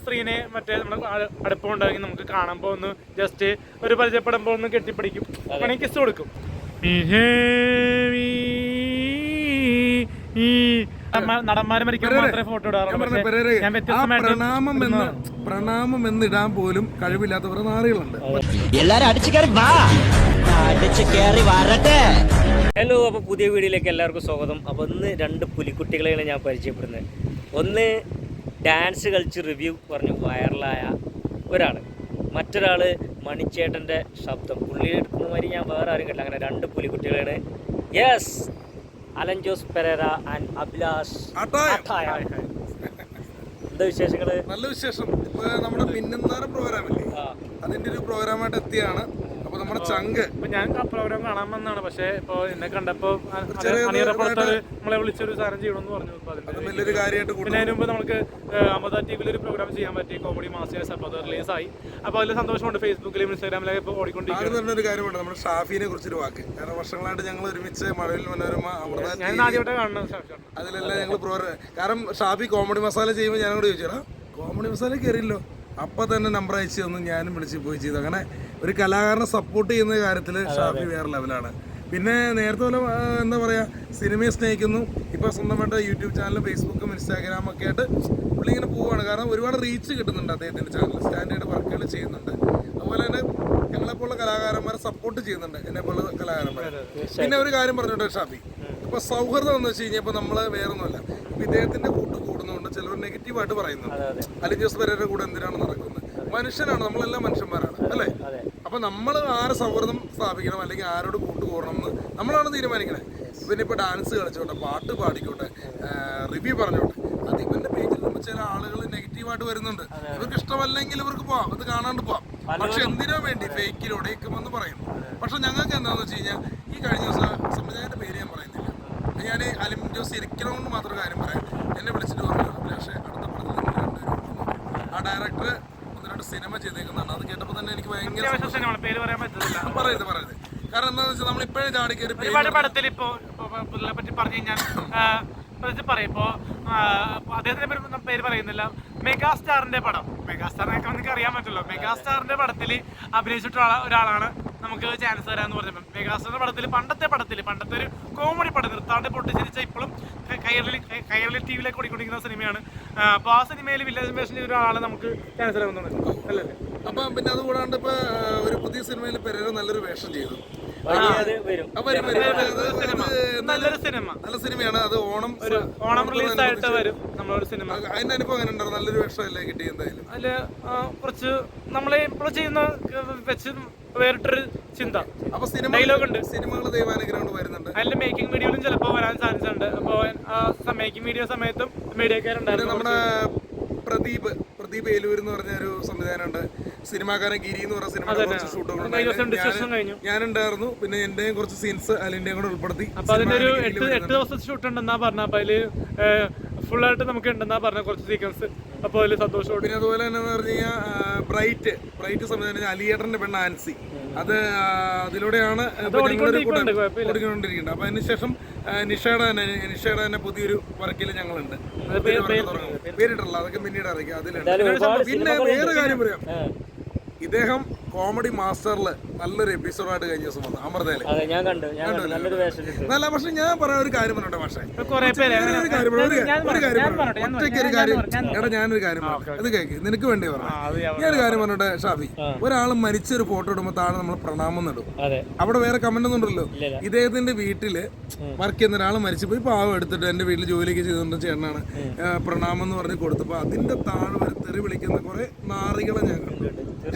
സ്ത്രീനെ മറ്റേ നമ്മുടെ അടുപ്പമുണ്ടെങ്കിൽ നമുക്ക് കാണുമ്പോൾ ഒന്ന് ജസ്റ്റ് ഒരു പരിചയപ്പെടുമ്പോൾ ഒന്ന് കെട്ടിപ്പിടിക്കും, വേണമെങ്കിൽ കിസ് കൊടുക്കും. നടന്മാരെ മരിക്കുമ്പോൾ മാത്രമേ ഫോട്ടോ ഇടാറുള്ളൂ. ഞാൻ വ്യത്യസ്തമായിട്ട് പ്രണാമം എന്നിടാൻ പോലും കഴിവില്ലാത്തവർ നാറികളുണ്ട്. ഹലോ, അപ്പോൾ പുതിയ വീഡിയോയിലേക്ക് എല്ലാവർക്കും സ്വാഗതം. അപ്പോൾ ഇന്ന് രണ്ട് പുലിക്കുട്ടികളെയാണ് ഞാൻ പരിചയപ്പെടുന്നത്. ഒന്ന് ഡാൻസ് കളിച്ച് റിവ്യൂ പറഞ്ഞ് വൈറലായ ഒരാൾ, മറ്റൊരാൾ മണിച്ചേട്ടൻ്റെ ശബ്ദം പുള്ളിയെടുക്കുന്ന മാതിരി ഞാൻ വേറെ ആരും കേട്ടില്ല. അങ്ങനെ രണ്ട് പുലിക്കുട്ടികളാണ്. Yes, Alan Jose Perera and Abhilash. എന്താ വിശേഷങ്ങള്? നല്ല വിശേഷം. ഇപ്പൊ നമ്മുടെ മിന്നുന്നാരം പ്രോഗ്രാമില്ലേ, അതിന്റെ ഒരു പ്രോഗ്രാമായിട്ട് എത്തിയാണ്. അപ്പൊ നമ്മുടെ ചങ്ക് ഞാൻ പ്രോഗ്രാം കാണാൻ വന്നാണ്. പക്ഷെ ഇപ്പൊ എന്നെ കണ്ടപ്പോ നമ്മളെ വിളിച്ചൊരു സാധനം ചെയ്യണമെന്ന് പറഞ്ഞു. വലിയൊരു കാര്യമായിട്ട്. പിന്നെ അതിന് മുമ്പ് നമുക്ക് അമൃത ടിവിയിൽ ഒരു പ്രോഗ്രാം ചെയ്യാൻ പറ്റി, കോമഡി മാസ്റ്റേഴ്സ്. അപ്പോൾ അത് റിലീസ് ആയി. അപ്പോൾ അതിൽ സന്തോഷമുണ്ട്. ഫേസ്ബുക്കിലും ഇൻസ്റ്റാഗ്രാമിലൊക്കെ ഇപ്പോൾ ഓടിക്കൊണ്ടിരിക്കുന്നത്. ഒരു കാര്യമുണ്ട്, നമ്മുടെ ഷാഫിനെ കുറിച്ചൊരു വാക്ക്. കാരണം വർഷങ്ങളായിട്ട് ഞങ്ങൾ ഒരുമിച്ച് മഴവിൽ മനോരമ ഞാൻ ആദ്യമായിട്ട് കാണുന്നത് അതിലെല്ലാം ഞങ്ങൾ പ്രോഗ്രാം. കാരണം ഷാഫി കോമഡി മസാല ചെയ്യുമ്പോൾ ഞാനോട് ചോദിച്ചാ കോമഡി മസാല കയറിയല്ലോ, അപ്പം തന്നെ നമ്പർ അയച്ചു തന്നു, ഞാനും വിളിച്ച് പോയി ചെയ്തു. അങ്ങനെ ഒരു കലാകാരനെ സപ്പോർട്ട് ചെയ്യുന്ന കാര്യത്തിൽ ഷാഫി വേറെ ലെവലാണ്. പിന്നെ നേരത്തെ പോലെ എന്താ പറയുക, സിനിമയെ സ്നേഹിക്കുന്നു. ഇപ്പോൾ സ്വന്തമായിട്ട് യൂട്യൂബ് ചാനലും ഫേസ്ബുക്കും ഇൻസ്റ്റാഗ്രാമും ഒക്കെ ആയിട്ട് പുള്ളി ഇങ്ങനെ പോവുകയാണ്. കാരണം ഒരുപാട് റീച്ച് കിട്ടുന്നുണ്ട് അദ്ദേഹത്തിൻ്റെ ചാനൽ, സ്റ്റാൻഡേർഡ് വർക്കുകൾ ചെയ്യുന്നുണ്ട്. അതുപോലെ തന്നെ ഞങ്ങളെപ്പോലുള്ള കലാകാരന്മാരെ സപ്പോർട്ട് ചെയ്യുന്നുണ്ട്, എന്നെപ്പോലുള്ള കലാകാരന്മാർ. പിന്നെ ഒരു കാര്യം പറഞ്ഞിട്ടുണ്ട് ഷാഫി, ഇപ്പോൾ സൗഹൃദം എന്ന് വെച്ച് കഴിഞ്ഞാൽ ഇപ്പോൾ നമ്മൾ വേറൊന്നുമല്ല, ഇദ്ദേഹത്തിൻ്റെ കൂടുന്നതുകൊണ്ട് ചിലർ നെഗറ്റീവായിട്ട് പറയുന്നുണ്ട്. അലൻ ജോസ് പെരേരയുടെ കൂടെ എന്തിനാണ് നടക്കുന്നത്? മനുഷ്യനാണ്, നമ്മളെല്ലാം മനുഷ്യന്മാരാണ്, അല്ലേ? അപ്പൊ നമ്മൾ ആരെ സൗഹൃദം സ്ഥാപിക്കണം അല്ലെങ്കിൽ ആരോട് കൂട്ടുകൂടണം എന്ന് നമ്മളാണ് തീരുമാനിക്കണേ. പിന്നെ ഇപ്പൊ ഡാൻസ് കളിച്ചോട്ടെ, പാട്ട് പാടിക്കോട്ടെ, റിവ്യൂ പറഞ്ഞോട്ടെ, അത് ഇവന്റെ പേജിൽ നമ്മൾ ചില ആളുകൾ നെഗറ്റീവായിട്ട് വരുന്നുണ്ട്. ഇവർക്ക് ഇഷ്ടമല്ലെങ്കിൽ ഇവർക്ക് പോവാം, അത് കാണാണ്ട് പോവാം. പക്ഷെ എന്തിനോ വേണ്ടി ഫേക്കിലൂടെ എന്ന് പറയുന്നു. പക്ഷെ ഞങ്ങൾക്ക് എന്താണെന്ന് വെച്ച് കഴിഞ്ഞാൽ ഈ കഴിഞ്ഞ ദിവസം സംവിധായകന്റെ പേര് ഞാൻ പറയുന്നില്ല, ഞാൻ അലിൻ ജോസ് ഇരിക്കണമെന്ന് മാത്രം കാര്യം പറയാം. എന്നെ വിളിച്ചിട്ട് പറഞ്ഞു, പക്ഷേ അടുത്ത പടത്തിൽ ആ ഡയറക്ടർ സിനിമ ചെയ്തേക്കുന്നതാണ്. അത് കേട്ടപ്പോൾ തന്നെ എനിക്ക് ഭയങ്കര പറയുന്നത്. കാരണം എന്താണെന്ന് വെച്ചാൽ നമ്മളിപ്പോഴും ചാടിക്കയറി ഒരുപാട് പടത്തിൽ ഇപ്പോൾ പുള്ളിനെ പറ്റി പറഞ്ഞു കഴിഞ്ഞാൽ പറയും. ഇപ്പോൾ അദ്ദേഹത്തിന്റെ പേര് പറയുന്നില്ല, മെഗാസ്റ്റാറിന്റെ പടം, മെഗാസ്റ്റാറിനൊക്കെ നമുക്ക് അറിയാൻ പറ്റുമല്ലോ. മെഗാസ്റ്റാറിന്റെ പടത്തിൽ അഭിനയിച്ചിട്ടുള്ള ഒരാളാണ് നമുക്ക് ചാൻസ് തരാന്ന് പറഞ്ഞപ്പോൾ. മെഗാസ്റ്റാറിന്റെ പടത്തിൽ പണ്ടത്തെ ഒരു കോമഡി പടം, നിർത്താണ്ട് പൊട്ടിച്ചിരിച്ച ഇപ്പോഴും കൈരളി ടി വിയിലേക്ക് ഓടിക്കൊണ്ടിരിക്കുന്ന സിനിമയാണ്. അപ്പോൾ ആ സിനിമയിൽ വില്ലേജ് വേഷം ചെയ്ത ഒരാളെ നമുക്ക് ചാൻസ് തരാമെന്നുണ്ട്, അല്ലേ? അപ്പം പിന്നെ അതുകൂടാണ്ട് ഇപ്പൊ ഒരു പുതിയ സിനിമയിൽ പെരേര നല്ലൊരു വേഷം ചെയ്തു. നല്ല സിനിമയാണ് അത്. ഓണം റിലീസ് ആയിട്ട് വരും നമ്മളൊരു സിനിമ. അതിന്റെ അനുഭവം അങ്ങനെ ഉണ്ടാവും? നല്ലൊരു വേഷമല്ലേ കിട്ടി? എന്തായാലും അതില് കുറച്ച് നമ്മളെ ഇപ്പോൾ ചെയ്യുന്ന വെച്ച് വേറിട്ടൊരു ചിന്ത. അപ്പൊ ഡയലോഗ് ഉണ്ട്, സിനിമകൾ ദൈവാനുഗ്രഹം വരുന്നുണ്ട്. അതിന്റെ മേക്കിംഗ് വീഡിയോയിലും ചിലപ്പോൾ വരാൻ ചാൻസ് ഉണ്ട്. അപ്പോൾ മേക്കിംഗ് വീഡിയോ സമയത്തും മീഡിയക്കാരുണ്ടായിരുന്നു. നമ്മുടെ പ്രദീപ് ഏലൂർ എന്ന് പറഞ്ഞ ഒരു സംവിധാനമുണ്ട്, സിനിമാകാരൻ ഗിരി എന്ന് പറഞ്ഞ സിനിമ ഷൂട്ടുകൾ ഞാനുണ്ടായിരുന്നു. പിന്നെ എന്റെയും കുറച്ച് സീൻസ് അലിന്റെയും കൂടെ ഉൾപ്പെടുത്തി. അപ്പൊ അതിന്റെ ഒരു 8 ദിവസത്തെ ഷൂട്ട് ഉണ്ടെന്നാ പറഞ്ഞ. അപ്പൊ അതില് ഫുള്ളായിട്ട് നമുക്ക് ഉണ്ടെന്നാ പറഞ്ഞ കുറച്ച് സീക്വൻസ്. അപ്പോൾ അതിൽ സന്തോഷത്തോടെ. പിന്നെ അതുപോലെ തന്നെ പറഞ്ഞു കഴിഞ്ഞാൽ ബ്രൈറ്റ് സംവിധാനം അലിയേട്ടന്റെ പെണ്ണ ആൻസി, അത് അതിലൂടെയാണ് ഓടിക്കൊണ്ടിരിക്കുന്നത്. അപ്പൊ അതിനുശേഷം നിഷയുടെ തന്നെ പുതിയൊരു വർക്കിൽ ഞങ്ങളുണ്ട്, പേരിട്ടുള്ള, അതൊക്കെ പിന്നീട് അറിയിക്കാം. അതിലുണ്ട്. പിന്നെ വേറെ കാര്യം പറയാം, ഇദ്ദേഹം കോമഡി മാസ്റ്ററില് നല്ലൊരു എപ്പിസോഡായിട്ട് കഴിഞ്ഞ ദിവസം വന്നു അമൃതയില്. നല്ല. പക്ഷെ ഞാൻ പറയാൻ ഒരു കാര്യം പറഞ്ഞോട്ടെ, പക്ഷേ ഞാനൊരു കാര്യം അത് കേക്ക്, നിനക്ക് വേണ്ടി പറഞ്ഞു. ഞാനൊരു കാര്യം പറഞ്ഞോട്ടെ ഷാഫി, ഒരാൾ മരിച്ചൊരു ഫോട്ടോ ഇടുമ്പോൾ താഴെ നമ്മൾ പ്രണാമം നടും. അവിടെ വേറെ കമന്റ് ഒന്നും ഉണ്ടല്ലോ. ഇദ്ദേഹത്തിന്റെ വീട്ടില് വർക്ക് ചെയ്യുന്ന ഒരാൾ മരിച്ചുപോയി, പാവം എടുത്തിട്ട് എന്റെ വീട്ടിൽ ജോലിയൊക്കെ ചെയ്തുകൊണ്ട് ചേട്ടനാണ് പ്രണാമം എന്ന് പറഞ്ഞ് കൊടുത്തപ്പോ അതിന്റെ താഴെ വരെ തെറി വിളിക്കുന്ന കുറെ നാറികളെ ഞാൻ കണ്ടു.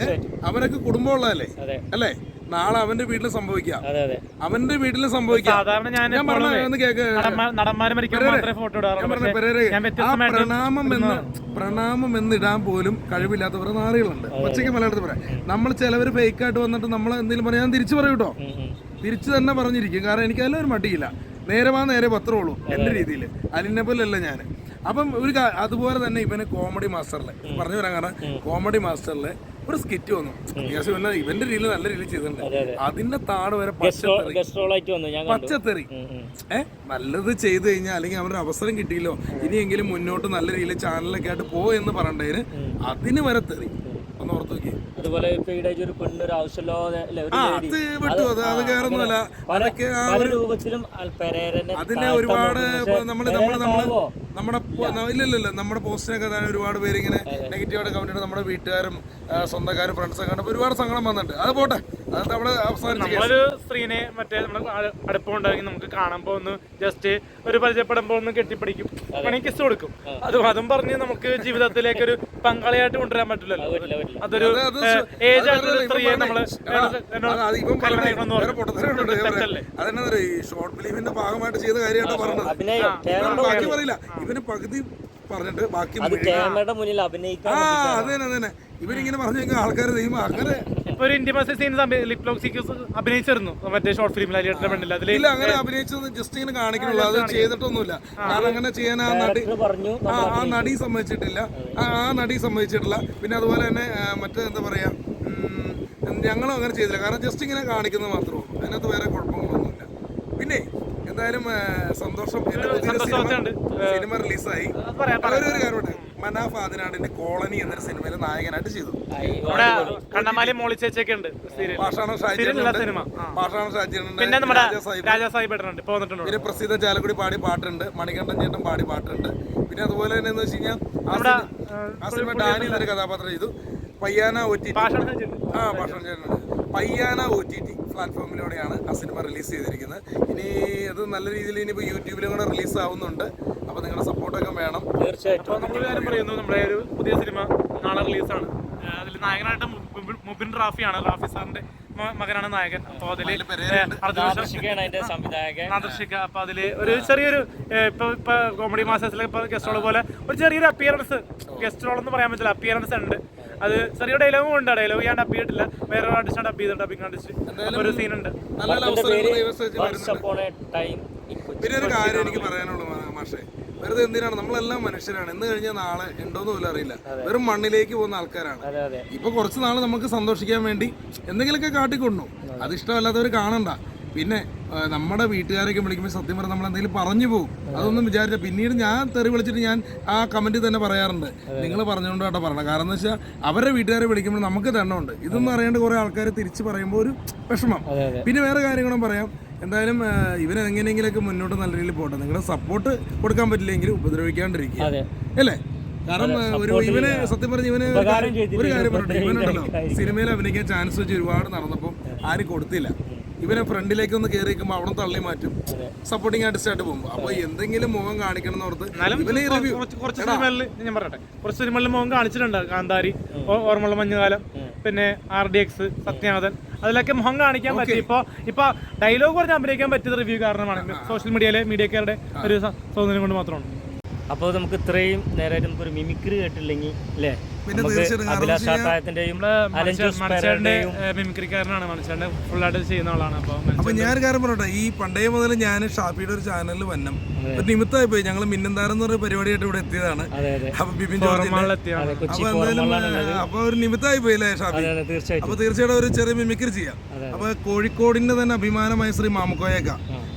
അവനൊക്കെ കുടുംബമുള്ളതല്ലേ, അല്ലേ? നാളെ അവന്റെ വീട്ടിൽ സംഭവിക്കാം, അവന്റെ വീട്ടിൽ സംഭവിക്കാം. ഞാൻ പറഞ്ഞ കേക്ക്, പ്രണാമം എന്നിടാൻ പോലും കഴിവില്ലാത്തവർ നാറികളുണ്ട്. ഒച്ചയ്ക്ക് മലയാളത്തിൽ പറയാം. നമ്മൾ ചിലവർ ഫേക്കായിട്ട് വന്നിട്ട് നമ്മൾ എന്തെങ്കിലും പറയാൻ തിരിച്ചു പറയും കേട്ടോ, തിരിച്ചു തന്നെ പറഞ്ഞിരിക്കും. കാരണം എനിക്ക് അതിലൊരു മടിയില്ല, നേരെ പത്രമുള്ളൂ എന്റെ രീതിയിൽ. അലിനെ പോലല്ല ഞാൻ. അപ്പം അതുപോലെ തന്നെ ഇവന് കോമഡി മാസ്റ്ററില് പറഞ്ഞു വരാൻ കാരണം, കോമഡി മാസ്റ്ററില് ഒരു സ്കിറ്റ് വന്നു. അത്യാവശ്യം ഇവന്റെ രീതിയിൽ നല്ല രീതിയിൽ ചെയ്തിട്ടുണ്ട്. അതിന്റെ താട് വരെ പച്ചത്തെറി. നല്ലത് ചെയ്തു കഴിഞ്ഞാൽ അല്ലെങ്കിൽ അവരുടെ അവസരം കിട്ടിയല്ലോ, ഇനിയെങ്കിലും മുന്നോട്ട് നല്ല രീതിയിൽ ചാനലൊക്കെ ആയിട്ട് പോ എന്ന് പറയണ്ടതിന് അതിന് വരെ തെറി ഒന്ന് ഓർത്ത് നോക്കി. അതുപോലെ ഒരു പെണ്ണൊരു ആവശ്യമല്ലോ അത് വിട്ടു, അത് കയറുന്നില്ല. അതൊക്കെ അതിനെ ഒരുപാട് ഇല്ലല്ലോ നമ്മുടെ പോസ്റ്റിനൊക്കെ ഒരുപാട് പേര് ഇങ്ങനെ നെഗറ്റീവായിട്ട് കമന്റ് ചെയ്ത് നമ്മുടെ വീട്ടുകാരും സ്വന്തക്കാരും ഫ്രണ്ട്സൊക്കെ കണ്ടപ്പോൾ ഒരുപാട് സങ്കടം വന്നിട്ടുണ്ട്. അത് പോട്ടെ, അത് നമ്മുടെ അവസാനം നമ്മളൊരു സ്ത്രീനെ മറ്റേ നമ്മുടെ അടുപ്പമുണ്ടെങ്കിൽ നമുക്ക് കാണുമ്പോൾ ഒന്ന് ജസ്റ്റ് ഒരു പരിചയപ്പെടുമ്പോൾ ഒന്ന് കെട്ടിപ്പിടിക്കും, വേണമെങ്കിൽ കിസ് കൊടുക്കും. അതും പറഞ്ഞ് നമുക്ക് ജീവിതത്തിലേക്ക് ഒരു പങ്കാളിയായിട്ട് കൊണ്ടുവരാൻ പറ്റില്ലല്ലോ. അതൊരു ഏജ് ആയിട്ടുള്ള സ്ത്രീയെ നമ്മള് അതെന്നാ ഈ ഷോർട്ട് ഫിലിമിന്റെ ഭാഗമായിട്ട് ചെയ്ത കാര്യമായിട്ട് പറഞ്ഞത്. ബാക്കി പറയില്ല, ഇവന് പകുതി പറഞ്ഞിട്ട് ബാക്കി അതന്നെ ഇവരിങ്ങനെ പറഞ്ഞു കഴിഞ്ഞാൽ ആൾക്കാർ ദൈവം അങ്ങനെ ഇപ്പൊ ഒരു intimacy scene lip lock sequence അഭിനയിച്ചിരുന്നു മറ്റേ ഷോർട്ട് ഫിലിമിൽ അലിയേട്ടന്റെ പെണ്ണില്ല. ഇല്ല, അങ്ങനെ അഭിനയിച്ചത് ജസ്റ്റ് ഇങ്ങനെ കാണിക്കണുള്ളൂ, അത് ചെയ്തിട്ടൊന്നുമില്ല. കാരണം അങ്ങനെ ചെയ്യാൻ ആ നടി സമ്മതിച്ചിട്ടില്ല, ആ നടി സമ്മതിച്ചിട്ടില്ല. പിന്നെ അതുപോലെ തന്നെ മറ്റേ എന്താ പറയാ, ഞങ്ങളും അങ്ങനെ ചെയ്തില്ല. കാരണം ജസ്റ്റ് ഇങ്ങനെ കാണിക്കുന്നത് മാത്രമേ ഉള്ളൂ, അതിനകത്ത് വേറെ കുഴപ്പങ്ങളൊന്നുമില്ല. പിന്നെ എന്തായാലും സന്തോഷം, സിനിമ റിലീസായി. ഒരു കാര്യമുണ്ട്, മനാഫ് ആദിനാടിന്റെ കോളനി എന്നൊരു സിനിമയിൽ നായകനായിട്ട് ചെയ്തു. കണ്ണമാലി മോളിച്ചേച്ചൊക്കെ ഉണ്ട്, പാഷാണം ഷാജിയുണ്ട്, പിന്നെ പ്രസിദ്ധ ചാലക്കുടി പാടി പാട്ടുണ്ട്, മണികണ്ഠൻ ചേട്ടൻ പാടി പാട്ടുണ്ട്. പിന്നെ അതുപോലെ തന്നെ എന്ന് വെച്ച് കഴിഞ്ഞാൽ ആ സിനിമ ഡാനി എന്നൊരു കഥാപാത്രം ചെയ്തു. പയ്യാന OTT പയ്യാന OTT പ്ലാറ്റ്ഫോമിലൂടെയാണ് ആ സിനിമ റിലീസ് ചെയ്തിരിക്കുന്നത്. ഇനി അത് നല്ല രീതിയിൽ ഇനിയിപ്പോൾ യൂട്യൂബിലും കൂടെ റിലീസ് ആവുന്നുണ്ട്. അപ്പോൾ നിങ്ങളുടെ സപ്പോർട്ടൊക്കെ വേണം. തീർച്ചയായിട്ടും. നമ്മളൊരു കാര്യം പറയുന്നു, നമ്മുടെ ഒരു പുതിയ സിനിമ നാളെ റിലീസാണ്. അതിൽ നായകനായിട്ട് മുബിൻ റാഫിയാണ്, റാഫി സാറിന്റെ മകനാണ് നായകൻ. അപ്പോൾ അതില് നാദർഷിക. അപ്പൊ അതില് ഒരു ചെറിയൊരു ഇപ്പൊ കോമഡി മാസ്റ്റേഴ്സിലെ ഗസ്റ്റ് റോൾ പോലെ ഒരു ചെറിയൊരു അപ്പിയറൻസ്, ഗസ്റ്റ് റോൾ എന്ന് പറയാൻ പറ്റില്ല, അപ്പിയറൻസ് ഉണ്ട്. അത് ചെറിയ ഡയലോഗും ഉണ്ട്. ഡയലോഗ് ഞാൻ ഡബ് ചെയ്തിട്ടില്ല, വേറെ ആർട്ടിസ്റ്റാണ് ഡബ് ചെയ്തിട്ട്, ഡബിങ് ആർട്ടിസ്റ്റ്. ഒരു സീൻ ഉണ്ട്. പിന്നെ ഒരു കാര്യം എനിക്ക് പറയാനുള്ളൂ മാഷേ, വെറുതെ എന്തിനാണ്, നമ്മളെല്ലാം മനുഷ്യരാണ്. എന്ന് കഴിഞ്ഞാൽ നാളെ ഉണ്ടോന്ന് പോലും അറിയില്ല. വെറും മണ്ണിലേക്ക് പോകുന്ന ആൾക്കാരാണ്. ഇപ്പൊ കുറച്ച് നാൾ നമുക്ക് സന്തോഷിക്കാൻ വേണ്ടി എന്തെങ്കിലുമൊക്കെ കാട്ടിക്കൊണ്ടു, അത് ഇഷ്ടമല്ലാത്തവർ കാണണ്ട. പിന്നെ നമ്മുടെ വീട്ടുകാരൊക്കെ വിളിക്കുമ്പോൾ സത്യം പറഞ്ഞാൽ നമ്മൾ എന്തെങ്കിലും പറഞ്ഞു പോകും, അതൊന്നും വിചാരിച്ച. പിന്നീട് ഞാൻ തെറി വിളിച്ചിട്ട് ഞാൻ ആ കമന്റിൽ തന്നെ പറയാറുണ്ട്, നിങ്ങൾ പറഞ്ഞുകൊണ്ട് കേട്ടോ പറയണം. കാരണം എന്ന് വെച്ചാൽ അവരുടെ വീട്ടുകാരെ വിളിക്കുമ്പോൾ നമുക്ക് ദണ്ണമുണ്ട്. ഇതൊന്നും അറിയാണ്ട് കുറെ ആൾക്കാർ തിരിച്ച് പറയുമ്പോൾ ഒരു വിഷമം. പിന്നെ വേറെ കാര്യങ്ങളും പറയാം. എന്തായാലും ഇവന് എങ്ങനെയെങ്കിലൊക്കെ മുന്നോട്ട് നല്ല രീതിയിൽ പോട്ടെ. നിങ്ങളുടെ സപ്പോർട്ട് കൊടുക്കാൻ പറ്റില്ലെങ്കിൽ ഉപദ്രവിക്കാണ്ടിരിക്കുക, അല്ലേ? കാരണം ഇവന് സത്യം പറഞ്ഞ ഇവന് ഒരു കാര്യം പറഞ്ഞിട്ട്, ഇവനുണ്ടല്ലോ സിനിമയിൽ അഭിനയിക്കാൻ ചാൻസ് വെച്ച് ഒരുപാട് നടന്നപ്പോൾ ആരും കൊടുത്തില്ല. ഇവനെ ഫ്രണ്ടിലേക്ക് ഒന്ന് കയറി നിൽക്കുമ്പോൾ അവിടെ തള്ളി മാറ്റും, സപ്പോർട്ടിങ് ആർട്ടിസ്റ്റായിട്ട് പോകുമ്പോൾ. അപ്പൊ എന്തെങ്കിലും മുഖം കാണിക്കണം എന്ന് ഓർത്ത് കുറച്ച് സിനിമകളിൽ ഞാൻ പറയട്ടെ, കുറച്ച് സിനിമകളിൽ മുഖം കാണിച്ചിട്ടുണ്ട്. കാന്താരി, ഓർമ്മയുള്ള മഞ്ഞുകാലം, പിന്നെ RDX, സത്യാനന്ദൻ, അതിലൊക്കെ മുഖം കാണിക്കാൻ പറ്റി. ഇപ്പൊ ഡയലോഗ് കുറച്ച് അഭിനയിക്കാൻ പറ്റിയത് റിവ്യൂ കാരണമാണ്, സോഷ്യൽ മീഡിയക്കാരുടെ ഒരു സൗന്ദര്യം കൊണ്ട് മാത്രമാണ്. അപ്പോൾ നമുക്ക് ഇത്രയും നേരമായിട്ട് നമുക്കൊരു മിമിക്രി കേട്ടില്ലെങ്കിൽ അല്ലേ, അഭിലാഷാത്തായത്തിന്റെയും മിമിക്രിക്കാരനാണ് മനുഷ്യന്റെ ഫുള്ളായിട്ട് ചെയ്യുന്ന ആളാണ്. അപ്പൊ ഞാൻ കാര്യം പറയട്ടെ, ഈ പണ്ടേ മുതൽ ഞാൻ ഷാഫിയുടെ ഒരു ചാനലിൽ വന്നം ഒരു നിമിത്തമായി പോയി. ഞങ്ങൾ മിന്നന്താരം എന്ന് പറയുന്ന പരിപാടിയായിട്ട് ഇവിടെ എത്തിയതാണ്. അപ്പൊ ബിപിൻ അപ്പൊ ഒരു നിമിത്തമായി പോയില്ലേ ഷാഫി? അപ്പൊ തീർച്ചയായിട്ടും ഒരു ചെറിയ മിമിക്രി ചെയ്യാം. അപ്പൊ കോഴിക്കോടിന്റെ തന്നെ അഭിമാനമായ ശ്രീ മാമുക്കോയക്ക,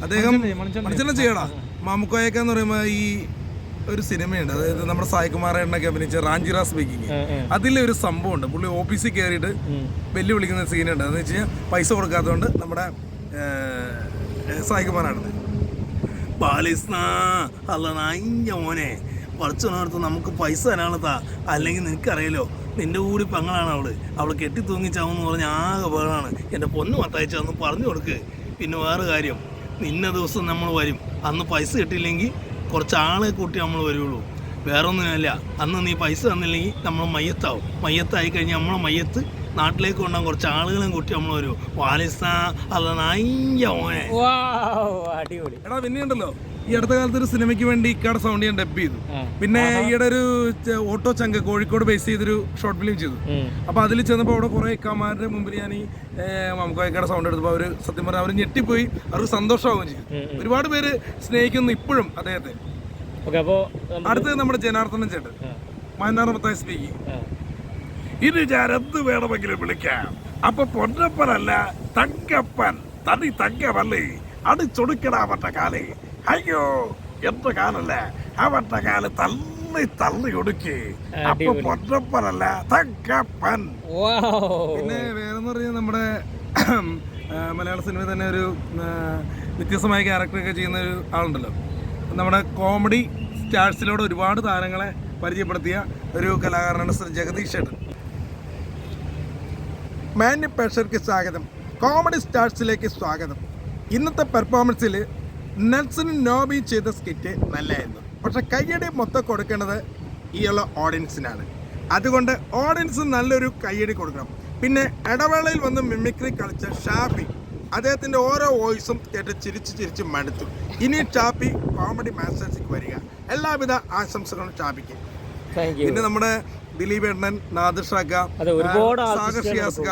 അദ്ദേഹം മനുഷ്യനെ ചെയ്യടാ. മാമുക്കോയക്ക എന്ന് പറയുമ്പോ ഈ ഒരു സിനിമയുണ്ട്, അതായത് നമ്മുടെ സായികുമാറേട്ടനൊക്കെ അഭിനയിച്ച റാഞ്ചിറ സ്പീക്കിങ്, അതിലെ ഒരു സംഭവമുണ്ട്. പുള്ളി ഓഫീസിൽ കയറിയിട്ട് വെല്ലുവിളിക്കുന്ന സീനുണ്ട്. അതെന്ന് വെച്ച് കഴിഞ്ഞാൽ പൈസ കൊടുക്കാത്തതുകൊണ്ട് നമ്മുടെ സായികുമാറാണ് മോനെ പഠിച്ചോണത്ത് നമുക്ക് പൈസ തരാണത്താ, അല്ലെങ്കിൽ നിനക്കറിയാലോ നിന്റെ കൂടി പെങ്ങളാണ് അവള് കെട്ടി തൂങ്ങിച്ചാവെന്ന് പറഞ്ഞ ആകെ പേളാണ്. എൻ്റെ പൊന്ന് മത്തയച്ചാന്ന് പറഞ്ഞു കൊടുക്ക്. പിന്നെ വേറെ കാര്യം, നിന്ന ദിവസം നമ്മൾ വരും, അന്ന് പൈസ കിട്ടിയില്ലെങ്കിൽ കുറച്ച് ആളെ കൂട്ടി നമ്മൾ വരുള്ളൂ, വേറെ ഒന്നുമില്ല. അന്ന് നീ പൈസ തന്നില്ലെങ്കിൽ നമ്മൾ മയ്യത്താവും. മയ്യത്തായി കഴിഞ്ഞാൽ നമ്മളെ മയ്യത്ത് നാട്ടിലേക്ക് കൊണ്ടാകും, കുറച്ച് ആളുകളും കൂട്ടി നമ്മൾ വരും. അടിപൊളി. എടാ പിന്നെ ഉണ്ടല്ലോ, ഈ അടുത്ത കാലത്ത് ഒരു സിനിമയ്ക്ക് വേണ്ടി ഇക്കാടെ സൗണ്ട് ഞാൻ ഡബ് ചെയ്തു. പിന്നെ ഈയിടെ ഒരു ഓട്ടോ ചങ്ക കോഴിക്കോട് ബേസ് ചെയ്തൊരു ഷോർട്ട് ഫിലിം ചെയ്തു. അപ്പൊ അതിൽ ചെന്നപ്പോൾ അവിടെ കുറെ ഇക്കാമാരുടെ മുമ്പിൽ ഞാൻ ഈ മമ്മൂക്കായുടെ സൗണ്ട് എടുത്തപ്പോൾ അവര് സത്യം പറഞ്ഞാൽ അവർ ഞെട്ടിപ്പോയി, അവർക്ക് സന്തോഷമാവുകയും ചെയ്യും. ഒരുപാട് പേര് സ്നേഹിക്കുന്നു ഇപ്പോഴും അദ്ദേഹത്തെ. അടുത്തത് നമ്മുടെ ജനാർദ്ദനൻ ചേട്ടൻ, മന്നാർമത്തായി സ്പീക്കിംഗ്. ഇത് ഞാൻ എന്ത് വേണമെങ്കിലും വിളിക്കാം. അപ്പൊ പൊന്നപ്പനല്ല തങ്കപ്പൻ, തനി തങ്കമല്ലേ, അടിച്ചൊടുക്കടാ വട്ടക്കാല്. അയ്യോ എന്റെ കാലല്ലേ, ആ വട്ടക്കാല് തള്ളി തള്ളി ഒടുക്കി. അപ്പൊ പൊറ്റപ്പനല്ല തങ്കപ്പൻ. പിന്നെ വേറെന്ന് പറഞ്ഞാൽ നമ്മുടെ മലയാള സിനിമയിൽ തന്നെ ഒരു വ്യത്യസ്തമായ ക്യാരക്ടറൊക്കെ ചെയ്യുന്ന ഒരു ആളുണ്ടല്ലോ, നമ്മുടെ കോമഡി സ്റ്റാർസിലൂടെ ഒരുപാട് താരങ്ങളെ പരിചയപ്പെടുത്തിയ ഒരു കലാകാരനാണ് ശ്രീ ജഗദീഷ് ചേട്ടൻ. മാന്യ പ്രേക്ഷകർക്ക് സ്വാഗതം, കോമഡി സ്റ്റാർസിലേക്ക് സ്വാഗതം. ഇന്നത്തെ പെർഫോമൻസിൽ നെൽസനും നോബിയും ചെയ്ത സ്കിറ്റ് നല്ലതായിരുന്നു. പക്ഷെ കയ്യടി മൊത്തം കൊടുക്കേണ്ടത് ഈയുള്ള ഓഡിയൻസിനാണ്. അതുകൊണ്ട് ഓഡിയൻസ് നല്ലൊരു കയ്യടി കൊടുക്കണം. പിന്നെ ഇടവേളയിൽ വന്ന് മിമിക്രി കളിച്ച ഷാഫി, അദ്ദേഹത്തിൻ്റെ ഓരോ വോയിസും കേട്ട് ചിരിച്ച് ചിരിച്ച് മടുത്തു. ഇനി ഷാഫി കോമഡി മാസ്റ്റേഴ്സിലേക്ക് വരിക. എല്ലാവിധ ആശംസകളും ഷാഫിക്ക്. പിന്നെ നമ്മുടെ ദിലീപ് ഏട്ടൻ, നാദിർ ഷാക്ക, സാഗർ ഷിയാസ്ക,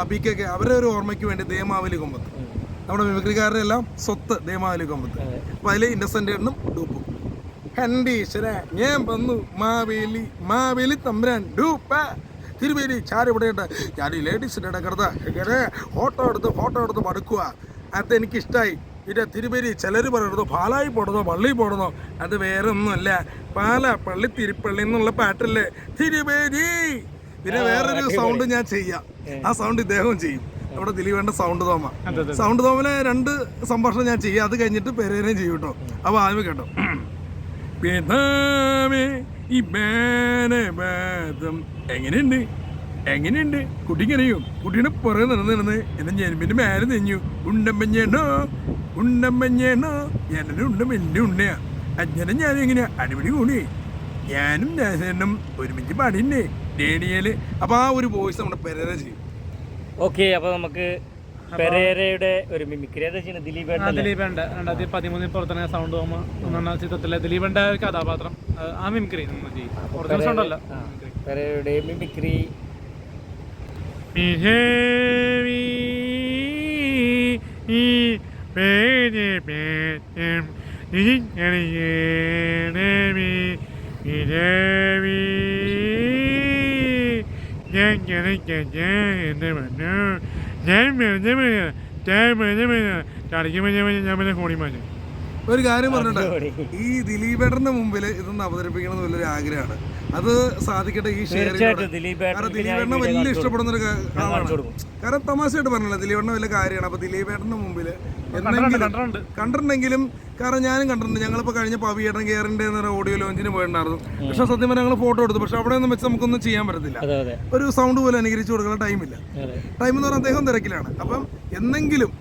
അബിക്കൊക്കെ അവരുടെ ഒരു ഓർമ്മയ്ക്ക് വേണ്ടി ദേമാവലി കൊമ്പത്ത്, നമ്മുടെ മിമിക്രിക്കാരുടെ എല്ലാം സ്വത്ത് ദേമാവലി കൊമ്പത്ത്. അപ്പൊ അതിൽ ഇന്നസെന്റ് ഏട്ടനും ഡൂപ്പും. ഹണ്ടീശ്വര ഞാൻ വന്നു മാവേലി മാവേലി തമ്പുരാൻ ഡൂപ്പ തിരുവേലി ചാരിവിടെയുണ്ട്. ഞാൻ ഈ ലേഡീസിൻ്റെ ഇടക്കിടത്ത് ഇങ്ങനെ ഫോട്ടോ എടുത്ത് മടുക്കുക. അത് എനിക്കിഷ്ടമായി. പിന്നെ തിരുവേലി ചിലർ പറയുന്നത് പാലായി പോടുന്നോ പള്ളി പോടുന്നോ, അത് വേറെ ഒന്നുമല്ല, പാല പള്ളി തിരുപ്പള്ളി എന്നുള്ള പാട്ടല്ലേ തിരുവേലി. പിന്നെ വേറൊരു സൗണ്ട് ഞാൻ ചെയ്യാം, ആ സൗണ്ട് ഇദ്ദേഹവും ചെയ്യും, നമ്മുടെ ദിലീപേണ്ട സൗണ്ട് തോമനെ 2 സംഭാഷണം ഞാൻ ചെയ്യാം. അത് കഴിഞ്ഞിട്ട് പെരേരയും ചെയ്യും കേട്ടോ. അപ്പോൾ ആദ്യമേ കേട്ടോ. എങ്ങനെയുണ്ട് കുട്ടിക്കറിയോ? കുട്ടീനെ പുറകെ നടന്ന് എന്നെ ഞെരുമ്പിന്റെ മേലെ നെഞ്ഞു. ഉണ്ടമ്പഞ്ഞേണോ ഞാനൊരു എന്റെ ഉണ്ണയാ. അങ്ങനെ ഞാൻ എങ്ങനെയാ അടിപൊളി കൂടി ഞാനും ഞാനും ഒരുമിച്ച് പാടില്ലേ റേഡിയോയില്. അപ്പൊ ആ ഒരു വോയിസ് നമ്മുടെ പെരേര ചെയ്യും. ഓക്കെ, അപ്പൊ നമുക്ക് പെരേരയുടെ ഒരു മിമിക്രി ദിലീപേണ്ട 2013 പുറത്തിറങ്ങിയ സൗണ്ട് ഹോം എന്ന ചിത്രത്തിലെ ദിലീപേണ്ട ഒരു കഥാപാത്രം, ആ മിമിക്രി ഉണ്ടല്ലോ. പെരേരയുടെ മിമിക്രി ഒരു കാര്യം പറഞ്ഞിട്ട്, ഈ ദിലീപേട്ടന്റെ മുമ്പിൽ ഇതൊന്ന് അവതരിപ്പിക്കണം എന്ന് വലിയൊരു ആഗ്രഹമാണ്. അത് സാധിക്കട്ടെ ഈ ഷെയറിലൂടെ. കാരണം ദിലീപേട്ടനെ വലിയ ഇഷ്ടപ്പെടുന്ന ഒരു ആളാണ്. കാരണം തമാശയായിട്ട് പറഞ്ഞില്ല, ദിലീപേട്ടനെ വലിയ കാര്യമാണ്. അപ്പൊ ദിലീപേട്ടന്റെ മുമ്പിൽ എന്തെങ്കിലും കണ്ടിട്ടുണ്ടെങ്കിലും, കാരണം ഞാനും കണ്ടിട്ടുണ്ട്. ഞങ്ങളിപ്പോൾ കഴിഞ്ഞ പവിയേട്ടൻ കെയറിന്റെ ഓഡിയോ ലോഞ്ചിന് പോയിട്ടുണ്ടായിരുന്നു. പക്ഷെ സത്യം പറഞ്ഞാൽ ഞങ്ങൾ ഫോട്ടോ എടുത്തു. പക്ഷെ അവിടെ ഒന്നും വെച്ച് നമുക്കൊന്നും ചെയ്യാൻ പറ്റത്തില്ല. ഒരു സൗണ്ട് പോലും അനുകരിച്ചു കൊടുക്കുന്ന ടൈമില്ല. ടൈം എന്ന് പറഞ്ഞാൽ അദ്ദേഹം തിരക്കിലാണ്. അപ്പം എന്നെങ്കിലും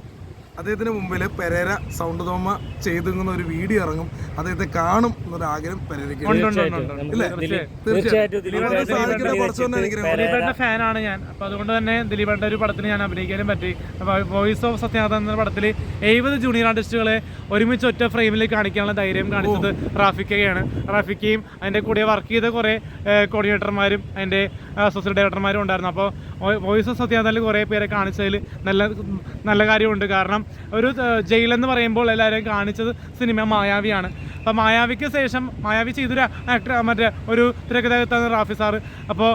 അദ്ദേഹത്തിന് മുമ്പിൽ പെരേര സൗണ്ട് തോമ ചെയ്തുന്ന ഒരു വീഡിയോ ഇറങ്ങും, അദ്ദേഹത്തെ കാണും എന്നൊരു ആഗ്രഹം പെരേരയ്ക്ക്. ദിലീപേട്ടന്റെ ഫാനാണ് ഞാൻ. അപ്പൊ അതുകൊണ്ട് തന്നെ ദിലീപേട്ടന്റെ ഒരു പടത്തിന് ഞാൻ അഭിനയിക്കാനും പറ്റി. വോയിസ് ഓഫ് സത്യാനന്ദ എന്ന പടത്തിൽ 70 ജൂനിയർ ആർട്ടിസ്റ്റുകളെ ഒരുമിച്ച് ഒറ്റ ഫ്രെയിമിൽ കാണിക്കാനുള്ള ധൈര്യം കാണിച്ചത് റാഫിക്കയാണ്. റാഫിക്കയും അതിന്റെ കൂടെ വർക്ക് ചെയ്ത കുറെ കോർഡിനേറ്റർമാരും അതിന്റെ അസോസിയേറ്റ് ഡയറക്ടർമാരും ഉണ്ടായിരുന്നു. അപ്പോൾ വോയിസ് ഓഫ് സത്യാനന്ദയിൽ കുറേ പേരെ കാണിച്ചതിൽ നല്ല കാര്യമുണ്ട്. കാരണം ഒരു ജയിലെന്ന് പറയുമ്പോൾ എല്ലാവരെയും കാണിച്ചത് സിനിമ മായാവിയാണ്. അപ്പോൾ മായാവിക്ക് ശേഷം മായാവി ചെയ്തൊരു ആക്ടർ മറ്റേ ഒരു തിരക്കഥാകൃത്താണ് റാഫി സാറ്. അപ്പോൾ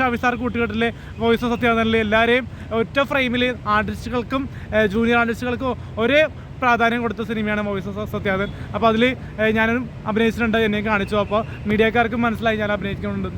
ഷാഫി സാർ കൂട്ടുകെട്ടിലെ വോയിസ് ഓഫ് സത്യാനന്ദനിൽ എല്ലാവരെയും ഒറ്റ ഫ്രെയിമിൽ ആർട്ടിസ്റ്റുകൾക്കും ജൂനിയർ ആർട്ടിസ്റ്റുകൾക്കും ഒരേ പ്രാധാന്യം കൊടുത്ത സിനിമയാണ് വോയിസ് ഓഫ് സത്യാനന്ദൻ. അപ്പോൾ അതിൽ ഞാനും അഭിനയിച്ചിട്ടുണ്ട്, എന്നെ കാണിച്ചു. അപ്പോൾ മീഡിയക്കാർക്ക് മനസ്സിലായി ഞാൻ അഭിനയിക്കുന്നുണ്ട്.